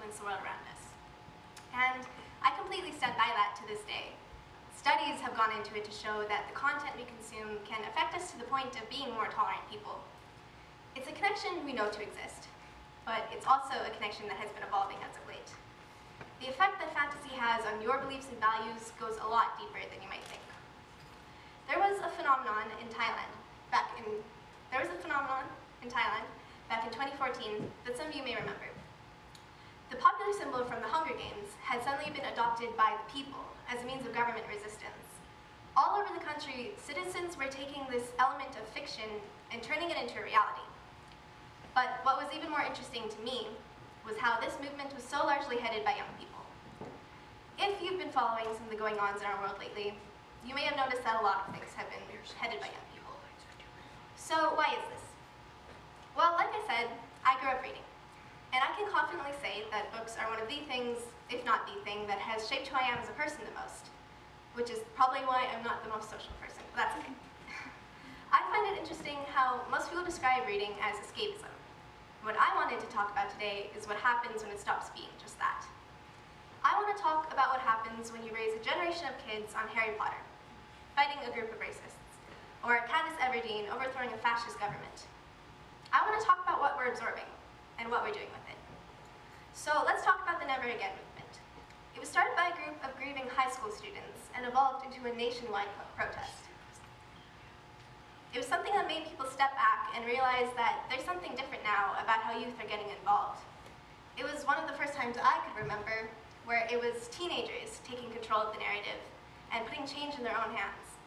influence the world around us. And I completely stand by that to this day. Studies have gone into it to show that the content we consume can affect us to the point of being more tolerant people. It's a connection we know to exist, but it's also a connection that has been evolving as of late. The effect that fantasy has on your beliefs and values goes a lot deeper than you might think. There was a phenomenon in Thailand back in 2014 that some of you may remember. The popular symbol from the Hunger Games had suddenly been adopted by the people as a means of government resistance. All over the country, citizens were taking this element of fiction and turning it into a reality. But what was even more interesting to me was how this movement was so largely headed by young people. If you've been following some of the going-ons in our world lately, you may have noticed that a lot of things have been headed by young people. So why is this? Well, like I said, I grew up reading. And I can confidently say that books are one of the things, if not the thing, that has shaped who I am as a person the most, which is probably why I'm not the most social person, but that's okay. I find it interesting how most people describe reading as escapism. What I wanted to talk about today is what happens when it stops being just that. I want to talk about what happens when you raise a generation of kids on Harry Potter, fighting a group of racists, or Katniss Everdeen overthrowing a fascist government. I want to talk about what we're absorbing and what we're doing with it. So let's talk about the Never Again movement. It was started by a group of grieving high school students and evolved into a nationwide protest. It was something that made people step back and realize that there's something different now about how youth are getting involved. It was one of the first times I could remember where it was teenagers taking control of the narrative and putting change in their own hands.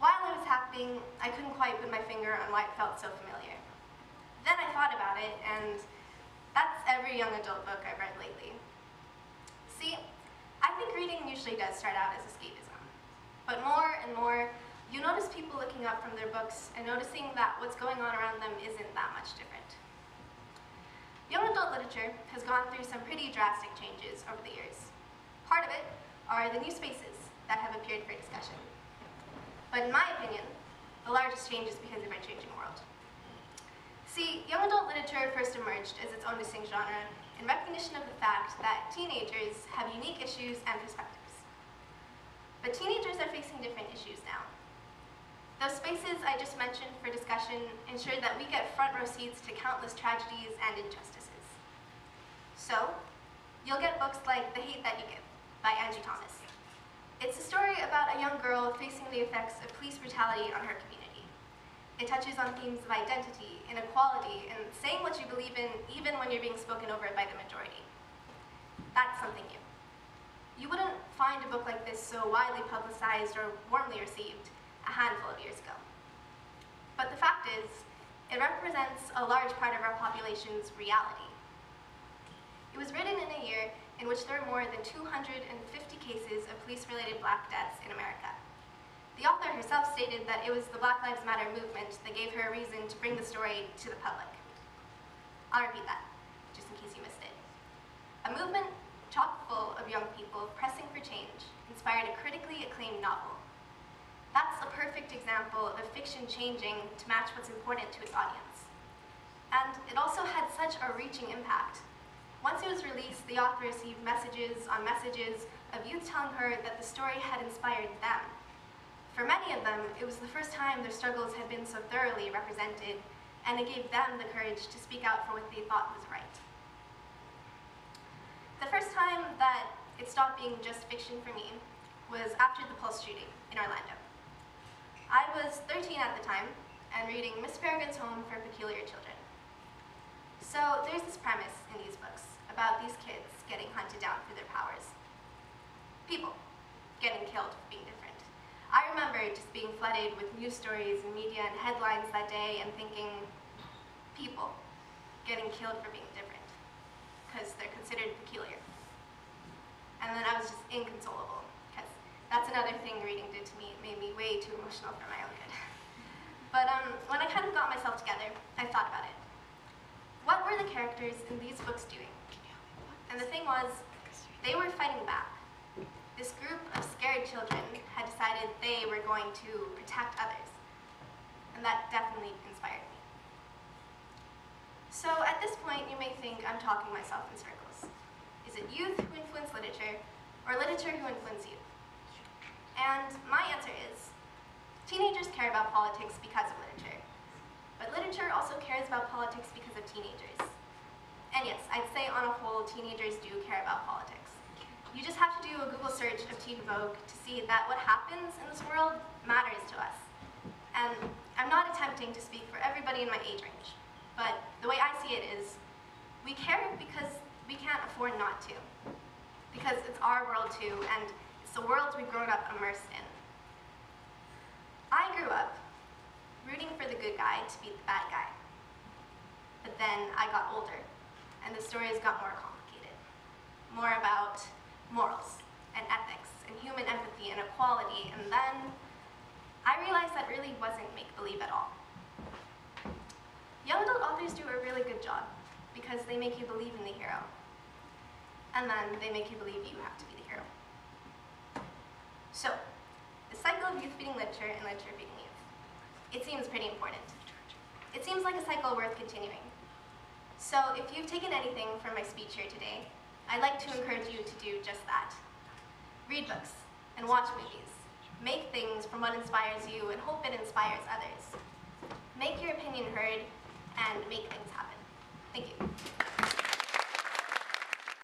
While it was happening, I couldn't quite put my finger on why it felt so familiar. Then I thought about it, and that's every young adult book I've read lately. See, I think reading usually does start out as escapism. But more and more, you notice people looking up from their books and noticing that what's going on around them isn't that much different. Young adult literature has gone through some pretty drastic changes over the years. Part of it are the new spaces that have appeared for discussion. But in my opinion, the largest change is because of our changing world. See, young adult literature first emerged as its own distinct genre in recognition of the fact that teenagers have unique issues and perspectives. But teenagers are facing different issues now. Those spaces I just mentioned for discussion ensure that we get front row seats to countless tragedies and injustices. So, you'll get books like The Hate That You Give by Angie Thomas. It's a story about a young girl facing the effects of police brutality on her community. It touches on themes of identity, inequality, and saying what you believe in even when you're being spoken over by the majority. That's something new. You wouldn't find a book like this so widely publicized or warmly received a handful of years ago. But the fact is, it represents a large part of our population's reality. It was written in a year in which there were more than 250 cases of police-related Black deaths in America. The author herself stated that it was the Black Lives Matter movement that gave her a reason to bring the story to the public. I'll repeat that, just in case you missed it. A movement chock full of young people pressing for change inspired a critically acclaimed novel. That's a perfect example of fiction changing to match what's important to its audience. And it also had such a reaching impact. Once it was released, the author received messages on messages of youth telling her that the story had inspired them. For many of them, it was the first time their struggles had been so thoroughly represented, and it gave them the courage to speak out for what they thought was right. The first time that it stopped being just fiction for me was after the Pulse shooting in Orlando. I was 13 at the time, and reading Miss Peregrine's Home for Peculiar Children. So there's this premise in these books about these kids getting hunted down for their powers. People getting killed for being different. I remember just being flooded with news stories and media and headlines that day and thinking, people getting killed for being different, because they're considered peculiar. And then I was just inconsolable, because that's another thing reading did to me. It made me way too emotional for my own good. But when I kind of got myself together, I thought about it. What were the characters in these books doing? And the thing was, they were fighting back. This group of scared children had decided they were going to protect others. And that definitely inspired me. So at this point, you may think I'm talking myself in circles. Is it youth who influence literature, or literature who influence youth? And my answer is, teenagers care about politics because of literature, but literature also cares about politics because of teenagers. And yes, I'd say on a whole, teenagers do care about politics. You just have to do a Google search of teen Vogue to see that what happens in this world matters to us. And I'm not attempting to speak for everybody in my age range, but the way I see it is, we care because we can't afford not to. Because it's our world too, and it's the world we've grown up immersed in. I grew up rooting for the good guy to beat the bad guy. But then I got older, and the stories got more complicated. More about morals, and ethics, and human empathy, and equality, and then I realized that really wasn't make-believe at all. Young adult authors do a really good job, because they make you believe in the hero. And then they make you believe you have to be the hero. So, the cycle of youth feeding literature and literature feeding youth. It seems pretty important. It seems like a cycle worth continuing. So if you've taken anything from my speech here today, I'd like to encourage you to do just that. Read books and watch movies. Make things from what inspires you and hope it inspires others. Make your opinion heard and make things happen. Thank you.